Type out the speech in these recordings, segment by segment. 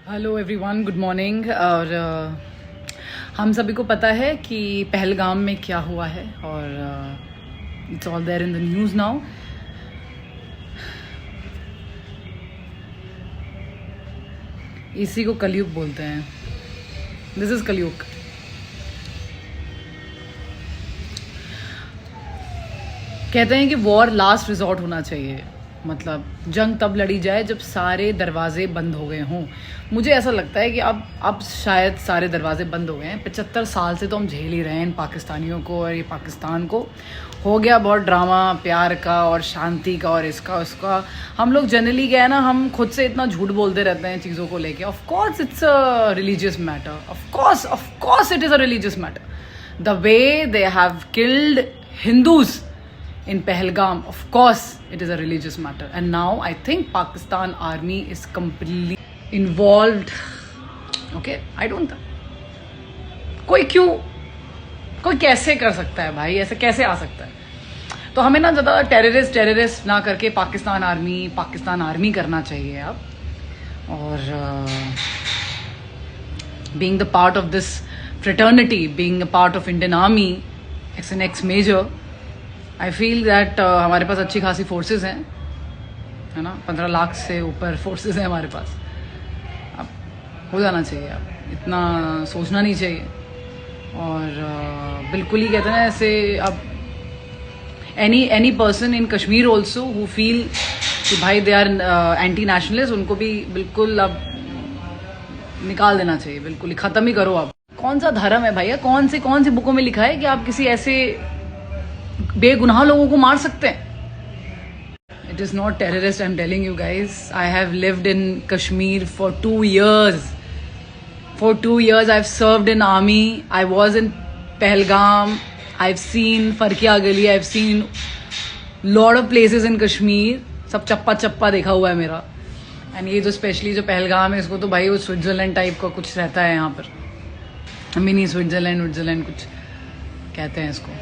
Hello everyone, good morning. और हम सभी को पता है कि पहलगाम में क्या हुआ है और it's all there in the news now. इसी को कलयुग बोलते हैं। दिस इज कलयुग। कहते हैं कि वॉर लास्ट रिजॉर्ट होना चाहिए, मतलब जंग तब लड़ी जाए जब सारे दरवाजे बंद हो गए हों। मुझे ऐसा लगता है कि अब शायद सारे दरवाजे बंद हो गए हैं। 75 साल से तो हम झेल ही रहे हैं इन पाकिस्तानियों को और ये पाकिस्तान को। हो गया बहुत ड्रामा प्यार का और शांति का और इसका उसका। हम लोग जनरली क्या है ना, हम खुद से इतना झूठ बोलते रहते हैं चीज़ों को लेके। Of course it's a religious matter, of course it is a religious matter. The way they have killed Hindus in Pahalgam, of course it is a religious matter, and now I think Pakistan army is completely involved. Okay, I don't know कोई कैसे कर सकता है भाई, ऐसे कैसे आ सकता है। तो हमें ना ज़्यादा टेररिस्ट ना करके पाकिस्तान आर्मी करना चाहिए अब। और being the part of this fraternity, being a part of Indian army as an ex-major, I feel that हमारे पास अच्छी खासी फोर्सेस हैं, है ना। 15 लाख से ऊपर फोर्सेस हैं हमारे पास। अब हो जाना चाहिए, अब इतना सोचना नहीं चाहिए। और बिल्कुल ही कहते हैं ना ऐसे। अब any person in Kashmir also who feel कि भाई दे आर एंटी नेशनलिस्ट, उनको भी बिल्कुल अब निकाल देना चाहिए, बिल्कुल ही ख़त्म ही करो। अब कौन सा धर्म है भैया, कौन सी बुकों में लिखा है कि आप किसी ऐसे बेगुनाह लोगों को मार सकते हैं। It is not terrorist, I am telling you guys. I have lived in Kashmir for 2 years. For 2 years I have served in army. I was in Pahalgam. I have seen फरकिया गली। I have seen lot of places in Kashmir. सब चप्पा देखा हुआ है मेरा। And ये जो स्पेशली जो पहलगाम है, इसको तो भाई वो स्विट्जरलैंड टाइप का कुछ रहता है यहाँ पर। मिनी स्विट्जरलैंड कुछ कहते हैं इसको।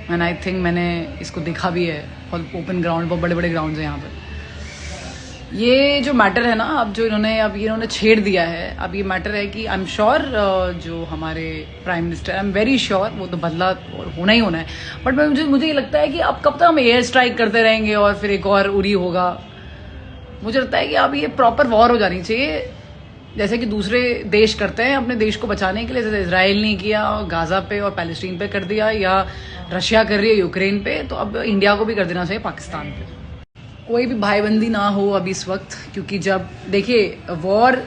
एंड आई थिंक मैंने इसको देखा भी है, बहुत ओपन ग्राउंड, बहुत बड़े ग्राउंड हैं यहाँ पर। ये जो मैटर है ना, अब जो इन्होंने छेड़ दिया है, अब ये मैटर है कि आई एम श्योर जो हमारे prime minister, I am very sure वो तो बदला होना ही होना है। बट मुझे ये लगता है कि अब कब तक हम एयर स्ट्राइक करते रहेंगे और फिर एक और उरी होगा। मुझे लगता है कि अब ये प्रॉपर वॉर हो जानी चाहिए, जैसे कि दूसरे देश करते हैं अपने देश को बचाने के लिए। जैसे इजराइल ने किया गाजा पे और पैलेस्टीन पे कर दिया, या रशिया कर रही है यूक्रेन पे, तो अब इंडिया को भी कर देना चाहिए पाकिस्तान पे। कोई भी भाईबंदी ना हो अभी इस वक्त, क्योंकि जब देखिए वॉर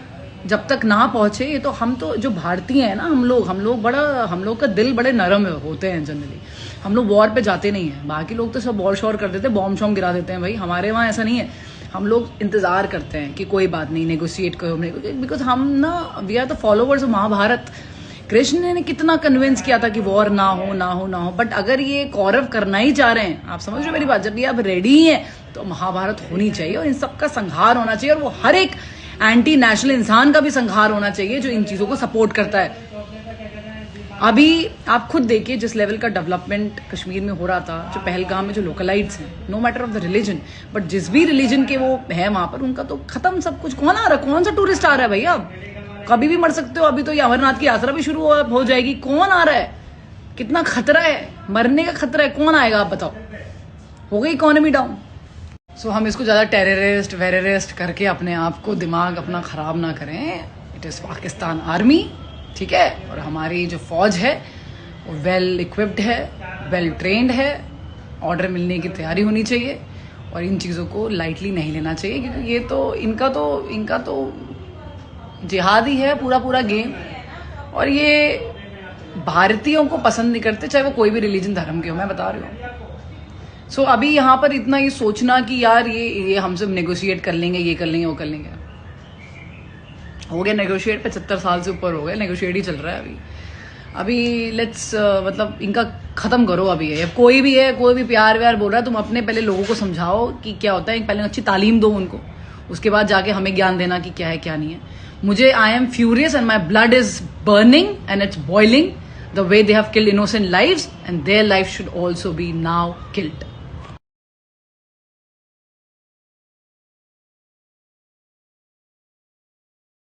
जब तक ना पहुंचे, ये तो हम तो जो भारतीय हैं ना, हम लोग का दिल बड़े नरम होते हैं जनरली। हम लोग वॉर पे जाते नहीं हैं। बाकी लोग तो सब वॉर शॉर कर देते हैं, बॉम्ब शॉम्ब गिरा देते हैं। भाई हमारे वहाँ ऐसा नहीं है। हम लोग इंतजार करते हैं कि कोई बात नहीं, नेगोशिएट करो, बिकॉज हम ना we are the followers of Mahabharat. Krishna ने कितना कन्विंस किया था कि वॉर ना हो। बट अगर ये कौरव करना ही चाह रहे हैं, आप समझ रहे हो मेरी बात, जब ये अब रेडी हैं तो महाभारत होनी चाहिए और इन सबका संहार होना चाहिए। और वो हर एक एंटी नेशनल इंसान का भी संहार होना चाहिए जो इन चीजों को सपोर्ट करता है। अभी आप खुद देखिए जिस लेवल का डेवलपमेंट कश्मीर में हो रहा था, जो पहलगाम में जो लोकलाइट्स हैं, no matter of the religion, but जिस भी रिलीजन के वो है वहां पर, उनका तो खत्म सब कुछ। कौन आ रहा है, कौन सा टूरिस्ट आ रहा है भैया? अब कभी भी मर सकते हो। अभी तो ये अमरनाथ की यात्रा भी शुरू हो जाएगी। कौन आ रहा है? कितना खतरा है, मरने का खतरा है। कौन आएगा आप बताओ? हो गई इकोनॉमी डाउन। सो हम इसको ज्यादा टेररिस्ट करके अपने आप को दिमाग अपना खराब ना करें। इट इज पाकिस्तान आर्मी, ठीक है। और हमारी जो फौज है वो वेल इक्विप्ड है, वेल ट्रेंड है। ऑर्डर मिलने की तैयारी होनी चाहिए और इन चीज़ों को लाइटली नहीं लेना चाहिए, क्योंकि ये तो इनका तो जिहाद ही है पूरा गेम। और ये भारतीयों को पसंद नहीं करते, चाहे वो कोई भी रिलीजन धर्म के हो, मैं बता रही हूँ। सो अभी यहाँ पर इतना ये सोचना कि यार ये हमसे नेगोशिएट कर लेंगे, ये कर लेंगे, वो कर लेंगे। हो गया नेगोशिएट, 75 साल से ऊपर हो गया, नेगोशिएट ही चल रहा है अभी। लेट्स मतलब इनका खत्म करो अभी। अब कोई भी प्यार व्यार बोल रहा है, तुम अपने पहले लोगों को समझाओ कि क्या होता है। पहले अच्छी तालीम दो उनको, उसके बाद जाके हमें ज्ञान देना कि क्या है क्या नहीं है। मुझे I am furious and my blood is burning and it's boiling the way they have killed innocent lives, and their life should also be now killed.